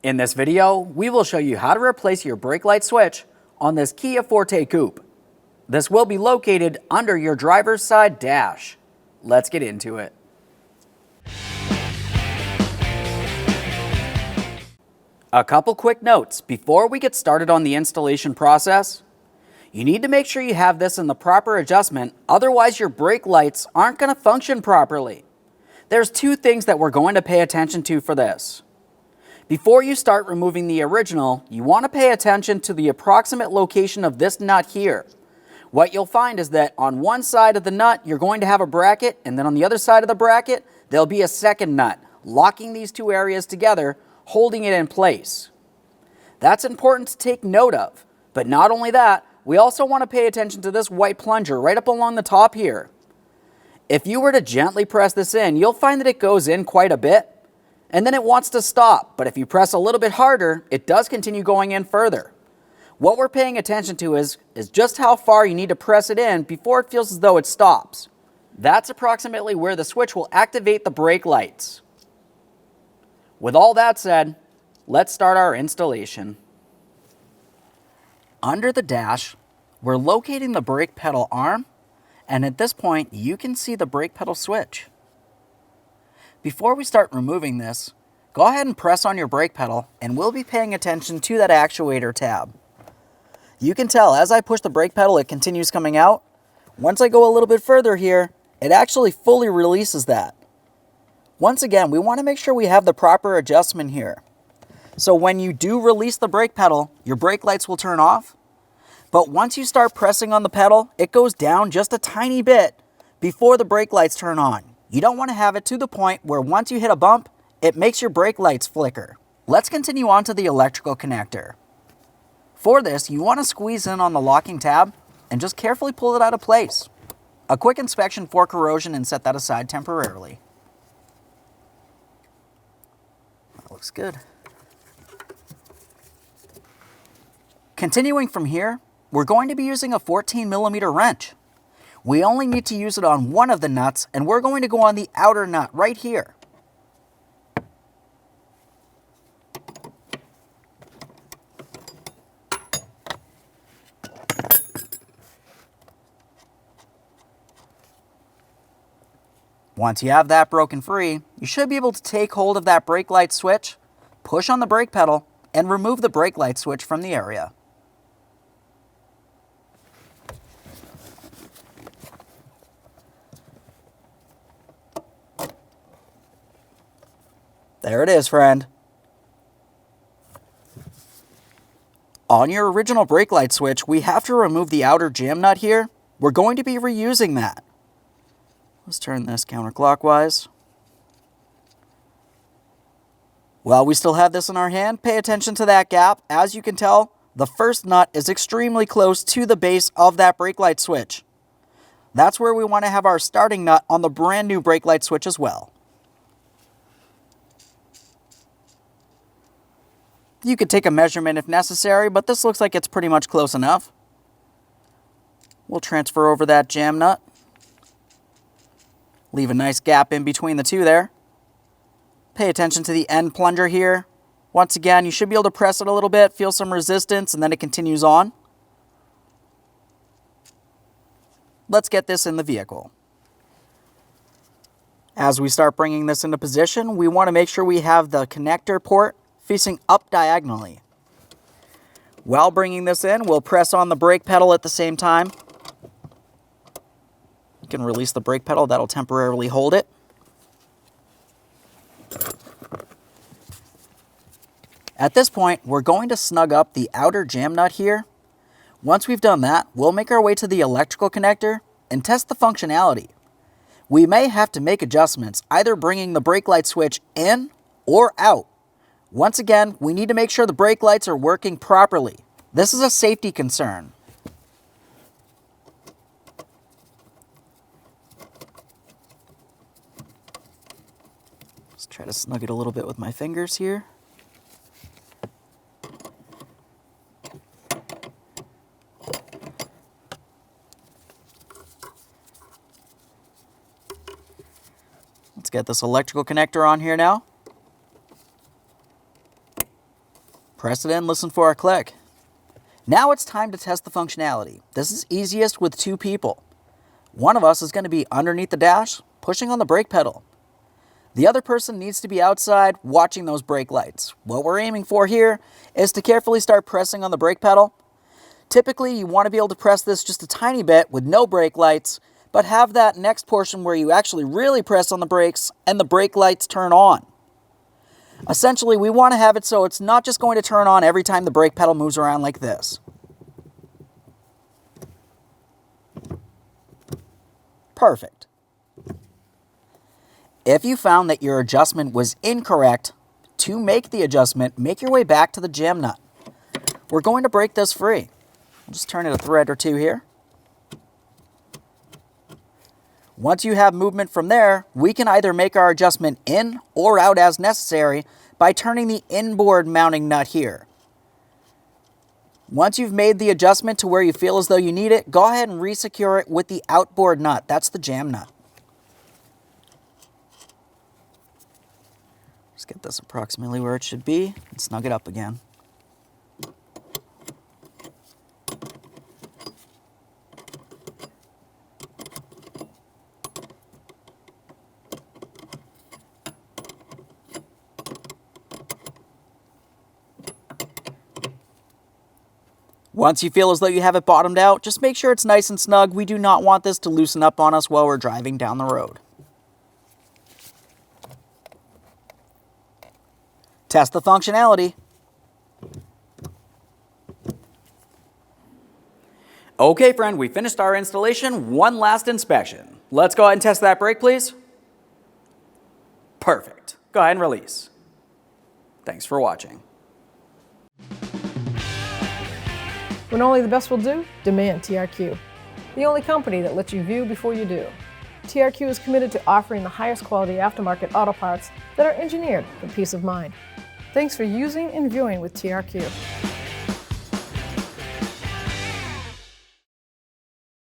In this video, we will show you how to replace your brake light switch on this Kia Forte Koup. This will be located under your driver's side dash. Let's get into it. A couple quick notes before we get started on the installation process. You need to make sure you have this in the proper adjustment, otherwise your brake lights aren't going to function properly. There's two things that we're going to pay attention to for this. Before you start removing the original, you want to pay attention to the approximate location of this nut here. What you'll find is that on one side of the nut, you're going to have a bracket, and then on the other side of the bracket, there'll be a second nut, locking these two areas together, holding it in place. That's important to take note of. But not only that, we also want to pay attention to this white plunger right up along the top here. If you were to gently press this in, you'll find that it goes in quite a bit, and then it wants to stop. But if you press a little bit harder, it does continue going in further. What we're paying attention to is just how far you need to press it in before it feels as though it stops. That's approximately where the switch will activate the brake lights. With all that said, let's start our installation. Under the dash, we're locating the brake pedal arm, and at this point, you can see the brake pedal switch. Before we start removing this, go ahead and press on your brake pedal, and we'll be paying attention to that actuator tab. You can tell as I push the brake pedal, it continues coming out. Once I go a little bit further here, it actually fully releases that. Once again, we want to make sure we have the proper adjustment here. So when you do release the brake pedal, your brake lights will turn off. But once you start pressing on the pedal, it goes down just a tiny bit before the brake lights turn on. You don't want to have it to the point where once you hit a bump, it makes your brake lights flicker. Let's continue on to the electrical connector. For this, you want to squeeze in on the locking tab and just carefully pull it out of place. A quick inspection for corrosion and set that aside temporarily. That looks good. Continuing from here, we're going to be using a 14mm wrench. We only need to use it on one of the nuts, and we're going to go on the outer nut right here. Once you have that broken free, you should be able to take hold of that brake light switch, push on the brake pedal, and remove the brake light switch from the area. There it is, friend. On your original brake light switch, we have to remove the outer jam nut here. We're going to be reusing that. Let's turn this counterclockwise. While we still have this in our hand, pay attention to that gap. As you can tell, the first nut is extremely close to the base of that brake light switch. That's where we want to have our starting nut on the brand new brake light switch as well. You could take a measurement if necessary, but this looks like it's pretty much close enough. We'll transfer over that jam nut. Leave a nice gap in between the two there. Pay attention to the end plunger here. Once again, you should be able to press it a little bit, feel some resistance, and then it continues on. Let's get this in the vehicle. As we start bringing this into position, we want to make sure we have the connector port facing up diagonally. While bringing this in, we'll press on the brake pedal at the same time. You can release the brake pedal, that'll temporarily hold it. At this point, we're going to snug up the outer jam nut here. Once we've done that, we'll make our way to the electrical connector and test the functionality. We may have to make adjustments, either bringing the brake light switch in or out. Once again, we need to make sure the brake lights are working properly. This is a safety concern. Let's try to snug it a little bit with my fingers here. Let's get this electrical connector on here now. Press it in, listen for a click. Now it's time to test the functionality. This is easiest with two people. One of us is going to be underneath the dash, pushing on the brake pedal. The other person needs to be outside watching those brake lights. What we're aiming for here is to carefully start pressing on the brake pedal. Typically, you want to be able to press this just a tiny bit with no brake lights, but have that next portion where you actually really press on the brakes and the brake lights turn on. Essentially, we want to have it so it's not just going to turn on every time the brake pedal moves around like this. Perfect. If you found that your adjustment was incorrect, to make the adjustment, make your way back to the jam nut. We're going to break this free. I'll just turn it a thread or two here. Once you have movement from there, we can either make our adjustment in or out as necessary by turning the inboard mounting nut here. Once you've made the adjustment to where you feel as though you need it, go ahead and resecure it with the outboard nut. That's the jam nut. Just get this approximately where it should be and snug it up again. Once you feel as though you have it bottomed out, just make sure it's nice and snug. We do not want this to loosen up on us while we're driving down the road. Test the functionality. Okay, friend, we finished our installation. One last inspection. Let's go ahead and test that brake, please. Perfect. Go ahead and release. Thanks for watching. When only the best will do, demand TRQ. The only company that lets you view before you do. TRQ is committed to offering the highest quality aftermarket auto parts that are engineered for peace of mind. Thanks for using and viewing with TRQ.